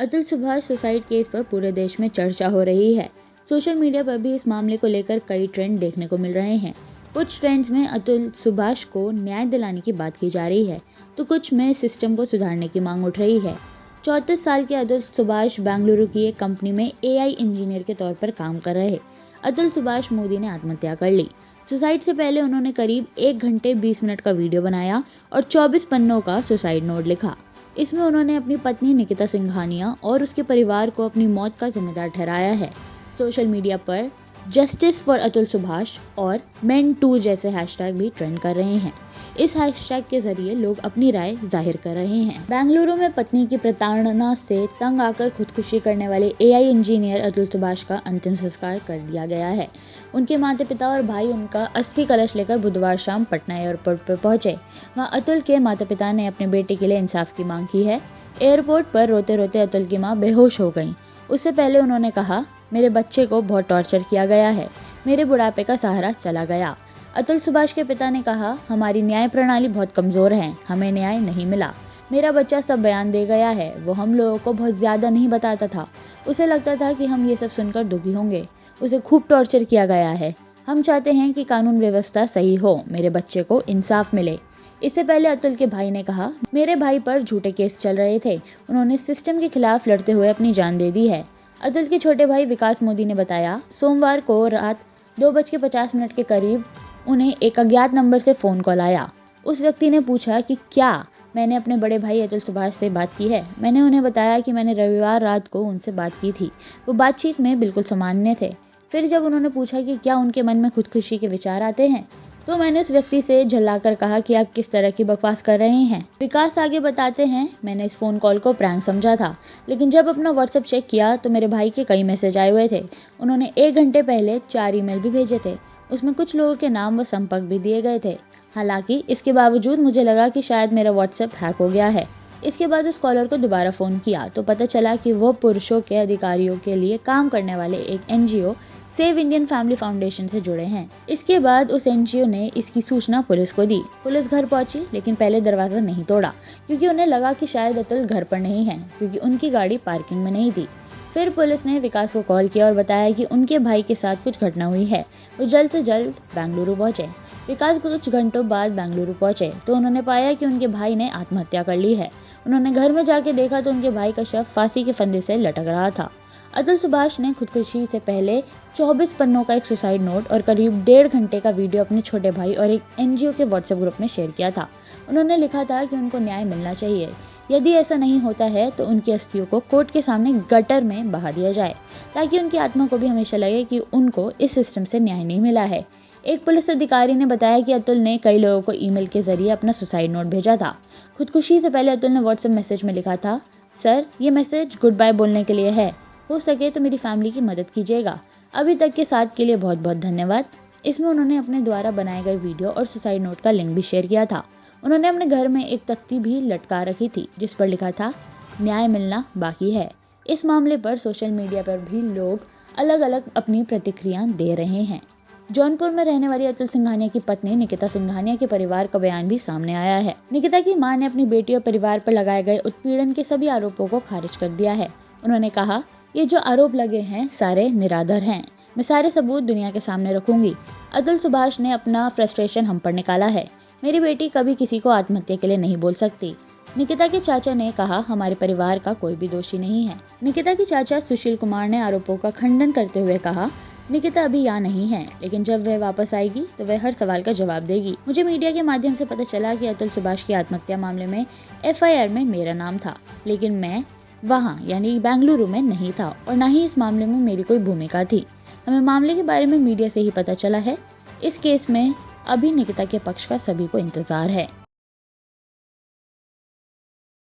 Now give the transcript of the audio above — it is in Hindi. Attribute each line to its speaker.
Speaker 1: अतुल सुभाष सुसाइड केस पर पूरे देश में चर्चा हो रही है। सोशल मीडिया पर भी इस मामले को लेकर कई ट्रेंड देखने को मिल रहे हैं। कुछ ट्रेंड्स में अतुल सुभाष को न्याय दिलाने की बात की जा रही है, तो कुछ में सिस्टम को सुधारने की मांग उठ रही है। 34 साल के अतुल सुभाष बेंगलुरु की एक कंपनी में AI इंजीनियर के तौर पर काम कर रहे अतुल सुभाष मोदी ने आत्महत्या कर ली। सुसाइड से पहले उन्होंने करीब 1 घंटे 20 मिनट का वीडियो बनाया और 24 पन्नों का सुसाइड नोट लिखा। इसमें उन्होंने अपनी पत्नी निकिता सिंघानिया और उसके परिवार को अपनी मौत का जिम्मेदार ठहराया है। सोशल मीडिया पर जस्टिस फॉर अतुल सुभाष और मेन टू जैसे हैशटैग भी ट्रेंड कर रहे हैं। इस हैशटैग के जरिए लोग अपनी राय जाहिर कर रहे हैं। बेंगलुरु में पत्नी की प्रताड़ना से तंग आकर खुदकुशी करने वाले AI इंजीनियर अतुल सुभाष का अंतिम संस्कार कर दिया गया है। उनके माता पिता और भाई उनका अस्थि कलश लेकर बुधवार शाम पटना एयरपोर्ट पर पहुंचे। वहां अतुल के माता पिता ने अपने बेटे के लिए इंसाफ की मांग की है। एयरपोर्ट पर रोते रोते अतुल की मां बेहोश हो गई। उससे पहले उन्होंने कहा, मेरे बच्चे को बहुत टॉर्चर किया गया है, मेरे बुढ़ापे का सहारा चला गया। अतुल सुभाष के पिता ने कहा, हमारी न्याय प्रणाली बहुत कमज़ोर है, हमें न्याय नहीं मिला। मेरा बच्चा सब बयान दे गया है, वो हम लोगों को बहुत ज़्यादा नहीं बताता था। उसे लगता था कि हम ये सब सुनकर दुखी होंगे। उसे खूब टॉर्चर किया गया है। हम चाहते हैं कि कानून व्यवस्था सही हो, मेरे बच्चे को इंसाफ मिले। इससे पहले अतुल के भाई ने कहा, मेरे भाई पर झूठे केस चल रहे थे, उन्होंने सिस्टम के खिलाफ लड़ते हुए अपनी जान दे दी है। अतुल के छोटे भाई विकास मोदी ने बताया, सोमवार को रात 2:50 के करीब उन्हें एक अज्ञात नंबर से फ़ोन कॉल आया। उस व्यक्ति ने पूछा कि क्या मैंने अपने बड़े भाई अतुल सुभाष से बात की है। मैंने उन्हें बताया कि मैंने रविवार रात को उनसे बात की थी। वो बातचीत में बिल्कुल सामान्य थे। फिर जब उन्होंने पूछा कि क्या उनके मन में खुदकुशी के विचार आते हैं, तो मैंने उस व्यक्ति से झल्लाकर कहा कि आप किस तरह की बकवास कर रहे हैं। विकास आगे बताते हैं, मैंने इस फ़ोन कॉल को प्रैंक समझा था, लेकिन जब अपना व्हाट्सएप चेक किया तो मेरे भाई के कई मैसेज आए हुए थे। उन्होंने 1 घंटे पहले 4 ईमेल भी भेजे थे। उसमें कुछ लोगों के नाम व संपर्क भी दिए गए थे। हालांकि इसके बावजूद मुझे लगा कि शायद मेरा व्हाट्सएप हैक हो गया है। इसके बाद उस कॉलर को दोबारा फ़ोन किया तो पता चला कि वो पुरुषों के अधिकारियों के लिए काम करने वाले एक NGO save Indian family foundation से जुड़े हैं। इसके बाद उस NGO ने इसकी सूचना पुलिस को दी। पुलिस घर पहुंची, लेकिन पहले दरवाज़ा नहीं तोड़ा क्योंकि उन्हें लगा कि शायद अतुल घर पर नहीं है, क्योंकि उनकी गाड़ी पार्किंग में नहीं थी। फिर पुलिस ने विकास को कॉल किया और बताया कि उनके भाई के साथ कुछ घटना हुई है। वो जल्द से जल्द बेंगलुरु पहुंचे। विकास कुछ घंटों बाद बेंगलुरु पहुंचे तो उन्होंने पाया कि उनके भाई ने आत्महत्या कर ली है। उन्होंने घर में जाके देखा तो उनके भाई का शव फांसी के फंदे से लटक रहा था। अतुल सुभाष ने खुदकुशी से पहले 24 पन्नों का एक सुसाइड नोट और करीब 1.5 घंटे का वीडियो अपने छोटे भाई और एक NGO के व्हाट्सएप ग्रुप में शेयर किया था। उन्होंने लिखा था कि उनको न्याय मिलना चाहिए। यदि ऐसा नहीं होता है तो उनकी अस्थियों को कोर्ट के सामने गटर में बहा दिया जाए, ताकि उनकी आत्मा को भी हमेशा लगे कि उनको इस सिस्टम से न्याय नहीं मिला है। एक पुलिस अधिकारी ने बताया कि अतुल ने कई लोगों को ईमेल के जरिए अपना सुसाइड नोट भेजा था। खुदकुशी से पहले अतुल ने व्हाट्सएप मैसेज में लिखा था, सर ये मैसेज गुड बाय बोलने के लिए है, हो सके तो मेरी फैमिली की मदद कीजिएगा। अभी तक के साथ के लिए बहुत बहुत धन्यवाद। इसमें उन्होंने अपने द्वारा बनाए गए वीडियो और सुसाइड नोट का लिंक भी शेयर किया था। उन्होंने अपने घर में एक तख्ती भी लटका रखी थी जिस पर लिखा था, न्याय मिलना बाकी है। इस मामले पर सोशल मीडिया पर भी लोग अलग अलग अपनी प्रतिक्रिया दे रहे हैं। जौनपुर में रहने वाली अतुल सिंघानिया की पत्नी निकिता सिंघानिया के परिवार का बयान भी सामने आया है। निकिता की मां ने अपनी बेटी और परिवार पर लगाए गए उत्पीड़न के सभी आरोपों को खारिज कर दिया है। उन्होंने कहा, ये जो आरोप लगे हैं सारे निराधार हैं। मैं सारे सबूत दुनिया के सामने रखूंगी। अतुल सुभाष ने अपना फ्रस्ट्रेशन हम पर निकाला है। मेरी बेटी कभी किसी को आत्महत्या के लिए नहीं बोल सकती। निकिता के चाचा ने कहा, हमारे परिवार का कोई भी दोषी नहीं है। निकिता के चाचा सुशील कुमार ने आरोपों का खंडन करते हुए कहा, निकिता अभी यहाँ नहीं है, लेकिन जब वह वापस आएगी तो वह हर सवाल का जवाब देगी। मुझे मीडिया के माध्यम से पता चला कि अतुल सुभाष की आत्महत्या मामले में FIR में मेरा नाम था, लेकिन मैं वहाँ यानी बेंगलुरु में नहीं था और न ही इस मामले में मेरी कोई भूमिका थी। हमें मामले के बारे में मीडिया से ही पता चला है। इस केस में अभी निकिता के पक्ष का सभी को इंतजार है।